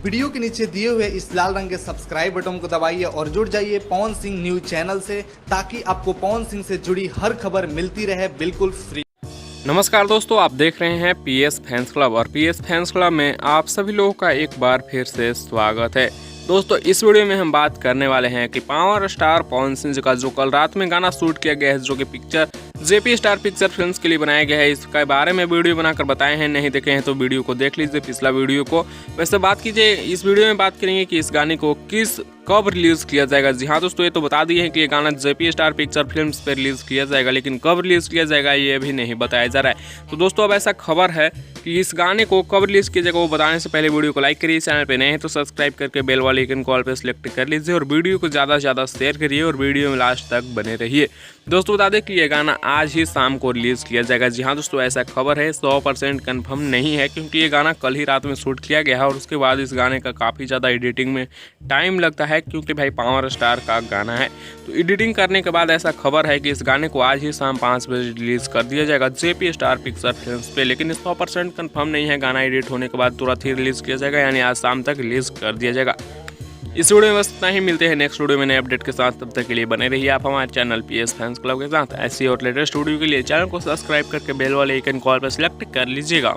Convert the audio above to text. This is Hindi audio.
वीडियो के नीचे दिए हुए इस लाल रंग के सब्सक्राइब बटन को दबाइए और जुड़ जाइए पवन सिंह न्यूज चैनल से, ताकि आपको पवन सिंह से जुड़ी हर खबर मिलती रहे बिल्कुल फ्री। नमस्कार दोस्तों, आप देख रहे हैं पीएस फैंस क्लब और पीएस फैंस क्लब में आप सभी लोगों का एक बार फिर से स्वागत है। दोस्तों, इस वीडियो में हम बात करने वाले हैं कि पावर स्टार पवन सिंह का जो कल रात में गाना शूट किया गया है, जो कि picture JP star picture films के लिए बनाया गया है, इसके बारे में वीडियो बनाकर बताए हैं। नहीं देखे हैं तो वीडियो को देख लीजिए, पिछला वीडियो को। वैसे बात कीजिए, इस वीडियो में बात करेंगे कि इस गाने को कब रिलीज किया जाएगा। जी हाँ दोस्तों, ये तो बता दिए हैं कि ये गाना जेपी स्टार पिक्चर फिल्म्स पर रिलीज किया जाएगा, लेकिन कब रिलीज किया जाएगा ये भी नहीं बताया जा रहा है। तो दोस्तों, अब ऐसा खबर है कि इस गाने को कब रिलीज किया जाएगा वो बताने से पहले वीडियो को लाइक करिए, चैनल पे नए हैं तो सब्सक्राइब करके बेल वाले आइकन कॉल पे सिलेक्ट कर लीजिए और वीडियो को ज़्यादा से ज़्यादा शेयर करिए और वीडियो में लास्ट तक बने रहिए। दोस्तों, बता दें कि ये गाना आज ही शाम को रिलीज किया जाएगा। जी हाँ दोस्तों, ऐसा खबर है, 100% कन्फर्म नहीं है, क्योंकि ये गाना कल ही रात में शूट किया गया है और उसके बाद इस गाने का काफ़ी ज़्यादा एडिटिंग में टाइम लगता है, क्योंकि भाई पावर स्टार का गाना है। तो एडिटिंग करने के बाद ऐसा खबर है कि इस गाने को आज ही शाम 5 बजे रिलीज कर दिया जाएगा जेपी स्टार पिक्चर फिल्म्स पे, लेकिन 100% कन्फर्म नहीं है। गाना एडिट होने के बाद तुरंत ही रिलीज किया जाएगा, यानी आज शाम तक रिलीज कर दिया जाएगा। इस वीडियो में बस इतना ही, मिलते हैं नेक्स्ट वीडियो में नए अपडेट के साथ। तब तक के लिए बने रहिए आप हमारे चैनल पीएस फैंस क्लब के साथ। ऐसी और लेटेस्ट वीडियो के लिए चैनल को सब्सक्राइब करके बेल वाले आइकन कॉल पर सिलेक्ट कर लीजिएगा।